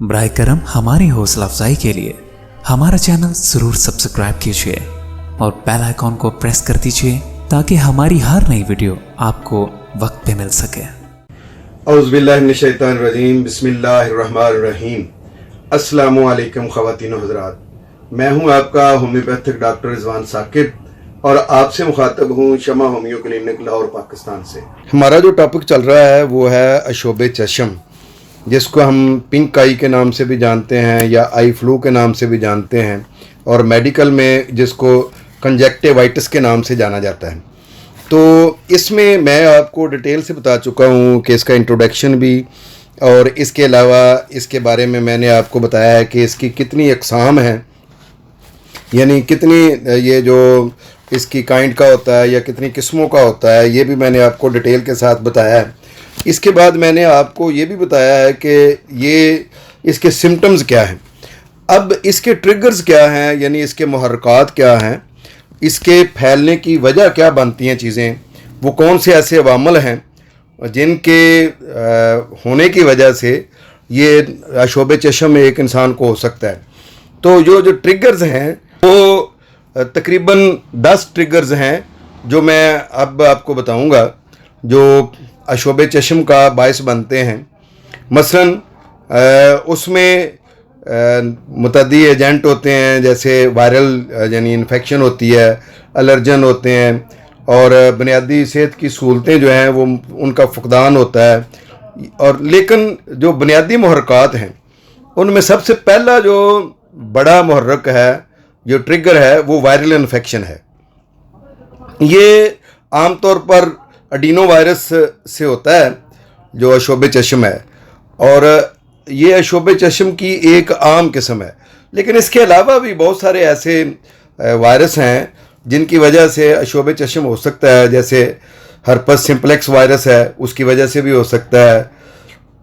बराए करम हमारी हौसला अफजाई के लिए हमारा चैनल जरूर सब्सक्राइब कीजिए और बेल आइकॉन को प्रेस कर दीजिए ताकि हमारी हर नई वीडियो आपको वक्त पे मिल सके। औज़ुबिल्लाहि मिनश्शैतानिर्रजीम, बिस्मिल्लाहिर्रहमानिर्रहीम। अस्सलामु अलैकुम ख़वातीन व हज़रात, मैं हूं आपका होम्योपैथिक डॉक्टर रिजवान साकिब और आपसे मुखातब हूं शमा होम्यो क्लिनिक लाहौर पाकिस्तान से। हमारा जो टॉपिक चल रहा है वो है अशोब चश्म, जिसको हम पिंक आई के नाम से भी जानते हैं या आई फ्लू के नाम से भी जानते हैं और मेडिकल में जिसको कंजक्टिवाइटिस के नाम से जाना जाता है। तो इसमें मैं आपको डिटेल से बता चुका हूँ कि इसका इंट्रोडक्शन भी, और इसके अलावा इसके बारे में मैंने आपको बताया है कि इसकी कितनी अक़साम हैं, यानी कितनी ये जो इसकी काइंड का होता है या कितनी किस्मों का होता है, ये भी मैंने आपको डिटेल के साथ बताया है। इसके बाद मैंने आपको ये भी बताया है कि ये इसके सिम्टम्स क्या हैं, अब इसके ट्रिगर्स क्या हैं, यानी इसके मुहर्रिकात क्या हैं, इसके फैलने की वजह क्या बनती हैं चीज़ें, वो कौन से ऐसे अवामल हैं जिनके होने की वजह से ये अशोब चश्म एक इंसान को हो सकता है। तो जो ट्रिगर्स हैं वो तकरीबन 10 ट्रिगर्स हैं जो मैं अब आपको बताऊंगा जो अशोब चश्म का बायस बनते हैं। मसलन उसमें मुतअद्दी एजेंट होते हैं, जैसे वायरल यानी इन्फेक्शन होती है, एलर्जन होते हैं और बुनियादी सेहत की सहूलतें जो हैं वो उनका फुकदान होता है। और लेकिन जो बुनियादी मुहर्रिकात हैं उनमें सबसे पहला जो बड़ा मुहर्रिक है, जो ट्रिगर है, वो वायरल इन्फेक्शन है। ये आमतौर पर एडिनो वायरस से होता है जो अशोब चश्म है, और ये अशोब चश्म की एक आम किस्म है। लेकिन इसके अलावा भी बहुत सारे ऐसे वायरस हैं जिनकी वजह से अशोब चश्म हो सकता है, जैसे हर्पस सिंप्लेक्स वायरस है, उसकी वजह से भी हो सकता है।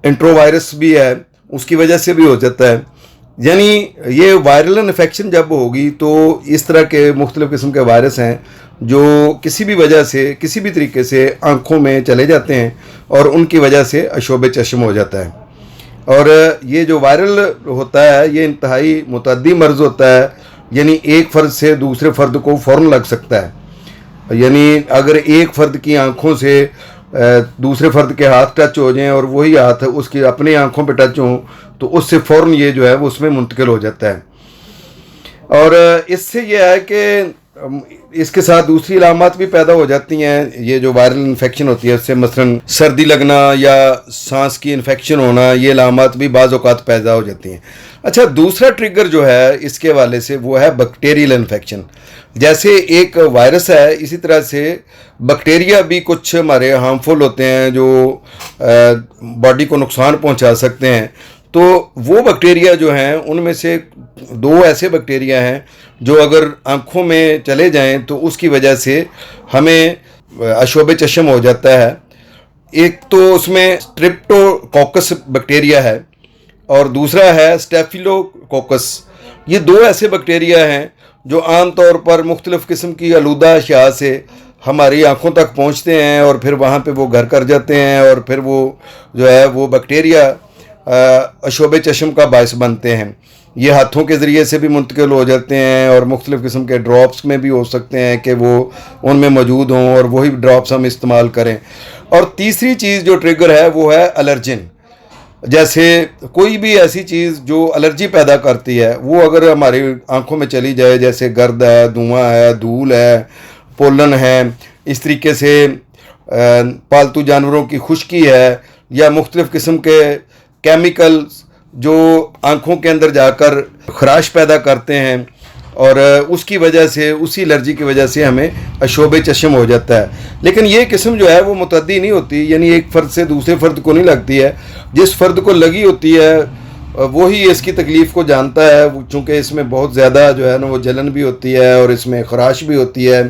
इंट्रो वायरस भी है, उसकी वजह से भी हो जाता है। यानी ये वायरल इन्फेक्शन जब होगी तो इस तरह के मुख्तलिफ़ किस्म के वायरस हैं जो किसी भी वजह से, किसी भी तरीके से आँखों में चले जाते हैं और उनकी वजह से अशोब चश्म हो जाता है। और ये जो वायरल होता है ये इंतहाई मुतअद्दी मर्ज़ होता है, यानी एक फ़र्द से दूसरे फ़र्द को फ़ौरन लग सकता है। यानी अगर एक फ़र्द की आँखों से दूसरे फ़र्द के हाथ टच हो जाएं और वही हाथ उसकी अपनी आँखों पे टच हों तो उससे फ़ौरन ये जो है वो उसमें मुंतकिल हो जाता है। और इससे ये है कि इसके साथ दूसरी अलामत भी पैदा हो जाती हैं। ये जो वायरल इन्फेक्शन होती है उससे मसलन सर्दी लगना या सांस की इन्फेक्शन होना, ये अलामत भी बाज़ औक़ात पैदा हो जाती हैं। अच्छा, दूसरा ट्रिगर जो है इसके हवाले से वो है बैक्टीरियल इन्फेक्शन। जैसे एक वायरस है, इसी तरह से बैक्टीरिया भी कुछ हमारे हार्मफुल होते हैं जो बॉडी को नुकसान पहुंचा सकते हैं। तो वो बैक्टीरिया जो हैं उनमें से 2 ऐसे बैक्टीरिया हैं जो अगर आँखों में चले जाएं तो उसकी वजह से हमें अशोब चश्म हो जाता है। एक तो उसमें स्ट्रेप्टोकोकस बैक्टीरिया है और दूसरा है स्टेफिलोकोकस। ये 2 ऐसे बैक्टीरिया हैं जो आम तौर पर मुख्तलिफ़ किस्म की आलूदा अशिया से हमारी आँखों तक पहुँचते हैं और फिर वहाँ पे वो घर कर जाते हैं और फिर वो जो है वो बैक्टीरिया अशोब चश्म का बायस बनते हैं। ये हाथों के ज़रिए से भी मुंतकिल हो जाते हैं और मुख्तलिफ़ किस्म के ड्रॉप्स में भी हो सकते हैं कि वो उनमें मौजूद हों और वही ड्रॉप्स हम इस्तेमाल करें। और तीसरी चीज़ जो ट्रिगर है वो है एलर्जिन। जैसे कोई भी ऐसी चीज़ जो एलर्जी पैदा करती है वो अगर हमारी आंखों में चली जाए, जैसे गर्द है, धुआं है, धूल है, पोलन है, इस तरीके से पालतू जानवरों की खुश्की है या मुख्तलिफ़ किस्म के केमिकल्स जो आँखों के अंदर जाकर खराश पैदा करते हैं और उसकी वजह से, उसी एलर्जी की वजह से हमें अशोब चश्म हो जाता है। लेकिन ये किस्म जो है वो मुतअद्दी नहीं होती, यानी एक फ़र्द से दूसरे फ़र्द को नहीं लगती है। जिस फ़र्द को लगी होती है वही इसकी तकलीफ़ को जानता है, चूँकि इसमें बहुत ज़्यादा जो है ना वो जलन भी होती है और इसमें खराश भी होती है।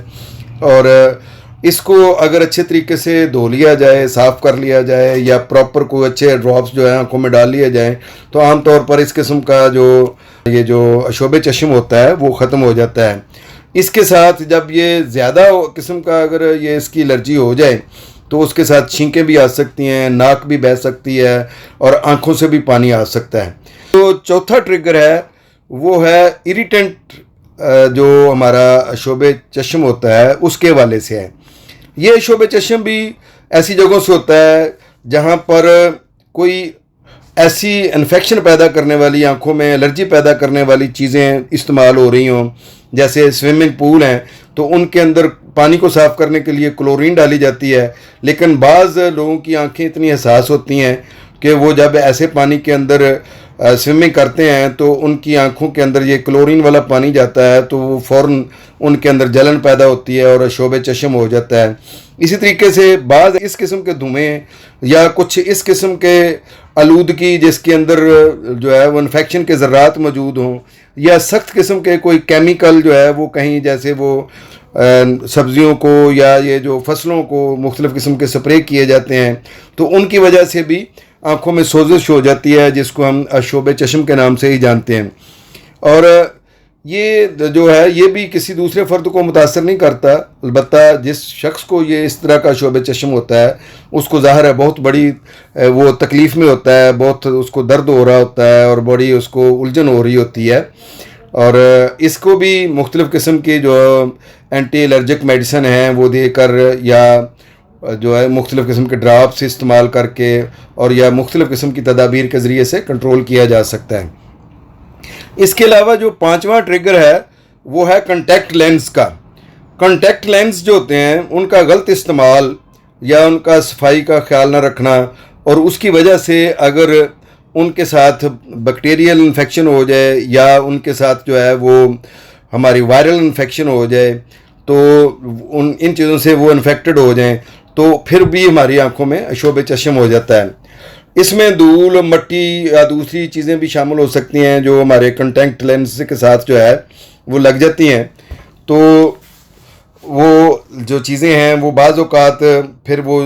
और इसको अगर अच्छे तरीके से धो लिया जाए, साफ़ कर लिया जाए या प्रॉपर कोई अच्छे ड्रॉप्स जो है आँखों में डाल लिए जाएँ तो आम तौर पर इस किस्म का जो अशोब चश्म होता है वो ख़त्म हो जाता है। इसके साथ जब ये ज़्यादा किस्म का अगर ये इसकी एलर्जी हो जाए तो उसके साथ छींकें भी आ सकती हैं, नाक भी बह सकती है और आँखों से भी पानी आ सकता है। तो चौथा ट्रिगर है वो है इरिटेंट, जो हमारा शोबे चश्म होता है उसके वाले से है। ये शोबे चश्म भी ऐसी जगहों से होता है जहाँ पर कोई ऐसी इन्फेक्शन पैदा करने वाली, आंखों में एलर्जी पैदा करने वाली चीज़ें इस्तेमाल हो रही हों। जैसे स्विमिंग पूल हैं तो उनके अंदर पानी को साफ़ करने के लिए क्लोरीन डाली जाती है, लेकिन बाज़ लोगों की आंखें इतनी हसास होती हैं कि वो जब ऐसे पानी के अंदर स्विमिंग करते हैं तो उनकी आंखों के अंदर ये क्लोरीन वाला पानी जाता है, तो वो फ़ौरन उनके अंदर जलन पैदा होती है और शोबे चश्म हो जाता है। इसी तरीके से बाज़ इस किस्म के धुएँ या कुछ इस किस्म के आलूदगी जिसके अंदर जो है वो इन्फेक्शन के ज़र्रात मौजूद हों, या सख्त किस्म के कोई केमिकल जो है वो कहीं, जैसे वो सब्ज़ियों को या ये जो फसलों को मुख्तलिफ़ किस्म के स्प्रे किए जाते हैं, तो उनकी वजह से भी आँखों में सोजिश हो जाती है, जिसको हम शोबे चश्म के नाम से ही जानते हैं। और ये जो है ये भी किसी दूसरे फ़र्द को मुतासर नहीं करता, अलबत्ता जिस शख्स को ये इस तरह का शोबे चश्म होता है उसको ज़ाहिर है बहुत बड़ी वो तकलीफ़ में होता है, बहुत उसको दर्द हो रहा होता है और बड़ी उसको उलझन हो रही होती है। और इसको भी मुख्तलिफ़ किस्म की जो एंटी एलर्जिक मेडिसिन हैं वो देकर, या जो है मुख्तलिफ़ किस्म के ड्राप्स इस्तेमाल करके, और या मुख्तलिफ़ किस्म की तदाबीर के ज़रिए से कंट्रोल किया जा सकता है। इसके अलावा जो पांचवा ट्रिगर है वो है कॉन्टैक्ट लेंस का। कॉन्टैक्ट लेंस जो होते हैं उनका गलत इस्तेमाल या उनका सफाई का ख्याल न रखना, और उसकी वजह से अगर उनके साथ बैक्टीरियल इन्फेक्शन हो जाए या उनके साथ जो है वो हमारी वायरल इन्फेक्शन हो जाए, तो इन चीज़ों से वो इन्फेक्टेड हो जाएं, तो फिर भी हमारी आंखों में शोबे चश्म हो जाता है। इसमें धूल, मिट्टी या दूसरी चीज़ें भी शामिल हो सकती हैं जो हमारे कॉन्टैक्ट लेंस के साथ जो है वो लग जाती हैं, तो वो जो चीज़ें हैं वो बाज़ औक़ात फिर वो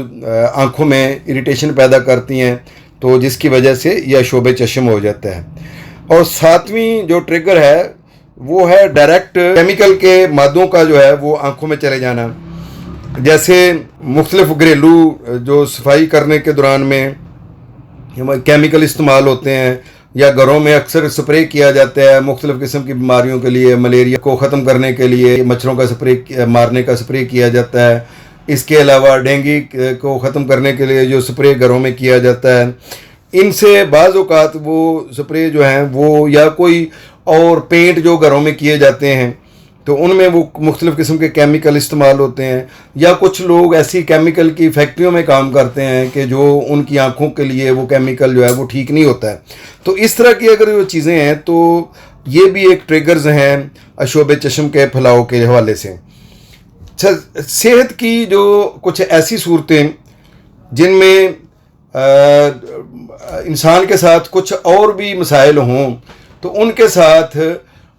आँखों में इरिटेशन पैदा करती हैं, तो जिसकी वजह से यह शोबे चश्म हो जाता है। और सातवीं जो ट्रिगर है वो है डायरेक्ट केमिकल के मादों का जो है वो आँखों में चले जाना। जैसे मुख्तलिफ़ घरेलू जो सफाई करने के दौरान में केमिकल इस्तेमाल होते हैं, या घरों में अक्सर स्प्रे किया जाता है मुख्तलिफ़ किस्म की बीमारियों के लिए, मलेरिया को ख़त्म करने के लिए मच्छरों का स्प्रे, मारने का स्प्रे किया जाता है। इसके अलावा डेंगू को ख़त्म करने के लिए जो स्प्रे घरों में किया जाता है, इनसे बाज़ औक़ात वो स्प्रे जो हैं वो, या कोई और पेंट जो घरों में किए जाते हैं तो उनमें वो मुख्तलिफ़ किस्म के केमिकल इस्तेमाल होते हैं, या कुछ लोग ऐसी केमिकल की फैक्ट्रियों में काम करते हैं कि जो उनकी आंखों के लिए वो केमिकल जो है वो ठीक नहीं होता है। तो इस तरह की अगर वो चीज़ें हैं तो ये भी एक ट्रिगर्स हैं शोबे चश्म के फैलाव के हवाले से। सेहत की जो कुछ ऐसी सूरतें जिनमें इंसान के साथ कुछ और भी मसाइल हों, तो उनके साथ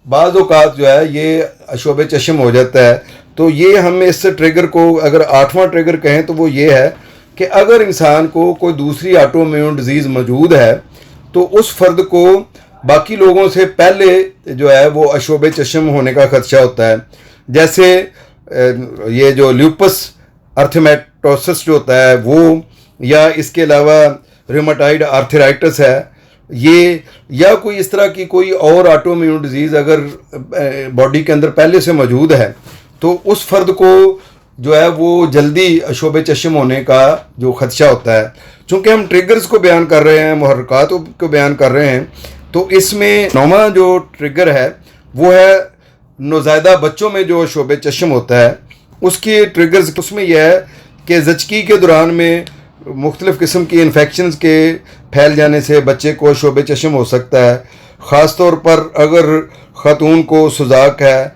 बाज़ औक़ात जो है ये शोबे चश्म हो जाता है। तो ये हम इस ट्रिगर को अगर आठवां ट्रिगर कहें तो वो ये है कि अगर इंसान को कोई दूसरी ऑटोइम्यून डिजीज़ मौजूद है तो उस फ़र्द को बाकी लोगों से पहले जो है वो शोबे चश्म होने का ख़दशा होता है। जैसे ये जो ल्यूपस अर्थमेटोसिस जो होता है वो, या इसके अलावा रूमेटॉइड आर्थराइटिस है ये, या कोई इस तरह की कोई और ऑटोइम्यून डिजीज़ अगर बॉडी के अंदर पहले से मौजूद है तो उस फ़र्द को जो है वो जल्दी शोबे चश्म होने का जो ख़दशा होता है। चूँकि हम ट्रिगर्स को बयान कर रहे हैं, मुहर्रिकात को बयान कर रहे हैं, तो इसमें नौवां जो ट्रिगर है वो है नौज़ायदा बच्चों में जो शोबे चश्म होता है उसकी ट्रिगर्स। उसमें यह है कि ज़चगी के दौरान में मुख्तलिफ़ किस्म की इन्फेक्शंस के फैल जाने से बच्चे को शोबे चश्म हो सकता है। ख़ास तौर पर अगर ख़ातून को सुजाक है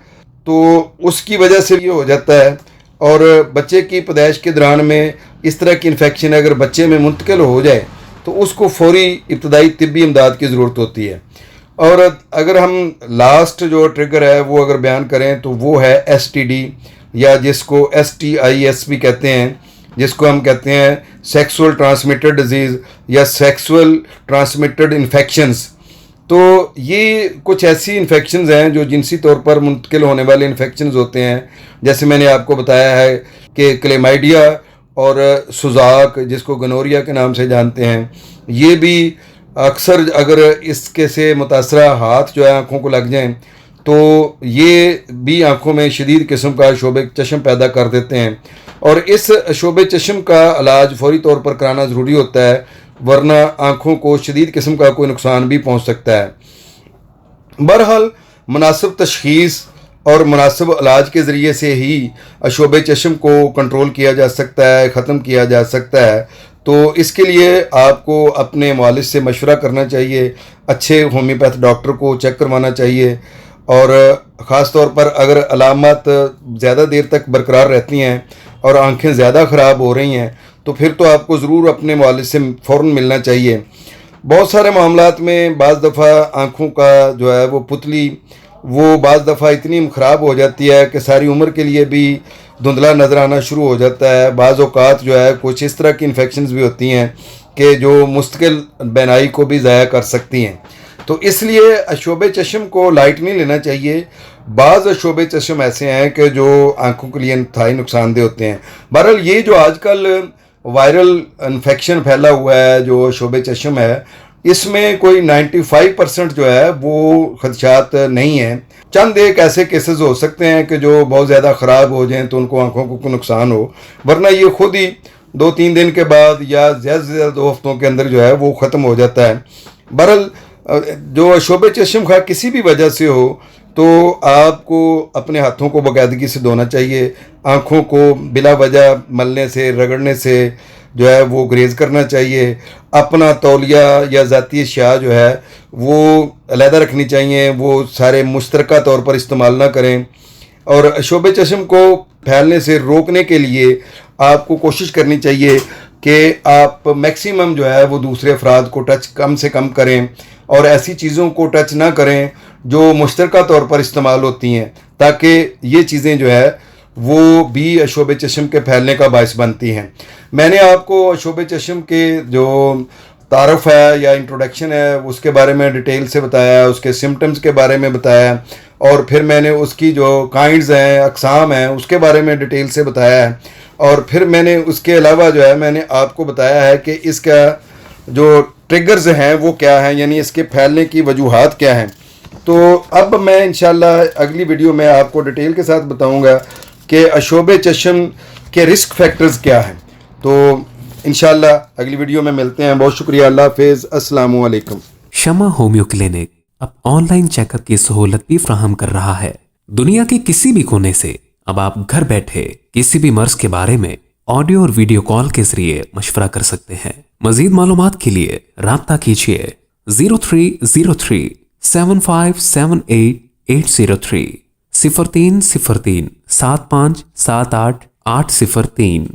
तो उसकी वजह से ये हो जाता है, और बच्चे की पैदाइश के दौरान में इस तरह की इन्फेक्शन अगर बच्चे में मुंतकिल हो जाए तो उसको फौरी इब्तदाई तिब्बी इमदाद की ज़रूरत होती है। और अगर हम लास्ट जो ट्रिगर है वो अगर बयान करें तो वो है STD, या जिसको STIS भी कहते हैं, जिसको हम कहते हैं सेक्सुअल ट्रांसमिटेड डिजीज़ या सेक्सुअल ट्रांसमिटेड इन्फेक्शंस। तो ये कुछ ऐसी इन्फेक्शंस हैं जो जिनसी तौर पर मुंतकिल होने वाले इन्फेक्शंस होते हैं। जैसे मैंने आपको बताया है कि क्लेमाइडिया और सुजाक, जिसको गनोरिया के नाम से जानते हैं, ये भी अक्सर अगर इसके से मुतासरा हाथ जो है आँखों को लग जाएं तो ये भी आँखों में शदीद किस्म का शोबे चश्म पैदा कर देते हैं, और इस शोबे चश्म का इलाज फौरी तौर पर कराना ज़रूरी होता है, वरना आँखों को शदीद किस्म का कोई नुकसान भी पहुँच सकता है। बहरहाल मुनासिब तशख़ीस और मुनासिब इलाज के ज़रिए से ही शोबे चश्म को कंट्रोल किया जा सकता है, ख़त्म किया जा सकता है। तो इसके लिए आपको अपने मालिज से मशवरा करना चाहिए, अच्छे होम्योपैथ डॉक्टर को चेक करवाना चाहिए, और ख़ास तौर पर अगर अलामत ज़्यादा देर तक बरकरार रहती हैं और आंखें ज़्यादा ख़राब हो रही हैं तो फिर तो आपको ज़रूर अपने मालिज से फ़ौरन मिलना चाहिए। बहुत सारे मामलात में बाज़ दफ़ा आँखों का जो है वो पुतली वो बाज़ दफ़ा इतनी ख़राब हो जाती है कि सारी उम्र के लिए भी धुंधला नज़र आना शुरू हो जाता है। बाज़ औक़ात जो है कुछ इस तरह की इन्फेक्शंस भी होती हैं कि जो मुस्तकिल बीनाई को भी ज़ाया कर सकती हैं। तो इसलिए शोबे चश्म को लाइट नहीं लेना चाहिए। बाज़ शोबे चश्म ऐसे हैं कि जो आँखों के लिए इंतहाई नुकसानदेह होते हैं। बहरहाल ये जो आजकल वायरल इन्फेक्शन फैला हुआ है जो शोबे चश्म है, इसमें कोई 95% जो है वो खदशात नहीं हैं। चंद एक ऐसे केसेस हो सकते हैं कि जो बहुत ज़्यादा ख़राब हो जाएं तो उनको आँखों को नुकसान हो, वरना ये खुद ही 2-3 दिन के बाद या ज़्यादा से ज़्यादा 2 हफ्तों के अंदर जो है वो ख़त्म हो जाता है। बहरहाल जो शोबे चश्म खा किसी भी वजह से हो तो आपको अपने हाथों को बाकायदगी से धोना चाहिए। आँखों को बिला वजह मलने से, रगड़ने से जो है वो ग्रेज़ करना चाहिए। अपना तौलिया या ज़ाती अशिया जो है वो अलहदा रखनी चाहिए, वो सारे मुश्तरका तौर पर इस्तेमाल ना करें। और शोबे चश्म को फैलने से रोकने के लिए आपको कोशिश करनी चाहिए कि आप मैक्सिमम जो है वो दूसरे अफराद को टच कम से कम करें और ऐसी चीज़ों को टच ना करें जो मुश्तरका तौर पर इस्तेमाल होती हैं, ताकि ये चीज़ें जो है वो भी शोबे चश्म के फैलने का बायस बनती हैं। मैंने आपको शोबे चश्म के जो तारफ़ है या इंट्रोडक्शन है उसके बारे में डिटेल से बताया, उसके सिम्टम्स के बारे में बताया, और फिर मैंने उसकी जो काइंड्स हैं, अक़साम हैं, उसके बारे में डिटेल से बताया है, और फिर मैंने उसके अलावा जो है मैंने आपको बताया है कि इसका जो ट्रिगर्स हैं वो क्या हैं, यानी इसके फैलने की वजूहात क्या हैं। तो अब मैं इंशाल्लाह अगली वीडियो में आपको डिटेल के साथ बताऊंगा कि शोबे चश्म के रिस्क फैक्टर्स क्या हैं। तो इंशाल्लाह अगली वीडियो में मिलते हैं। बहुत शुक्रिया। अल्लाह हाफिज़। अस्सलामु अलैकुम। शमा होम्यो क्लिनिक अब ऑनलाइन चेकअप की सहूलत भी फ्राहम कर रहा है। दुनिया के किसी भी कोने से अब आप घर बैठे किसी भी मर्ज के बारे में ऑडियो और वीडियो कॉल के जरिए मशवरा कर सकते हैं। मजीद मालूमात के लिए राब्ता कीजिए 0303 7578 803 0303 7578 803।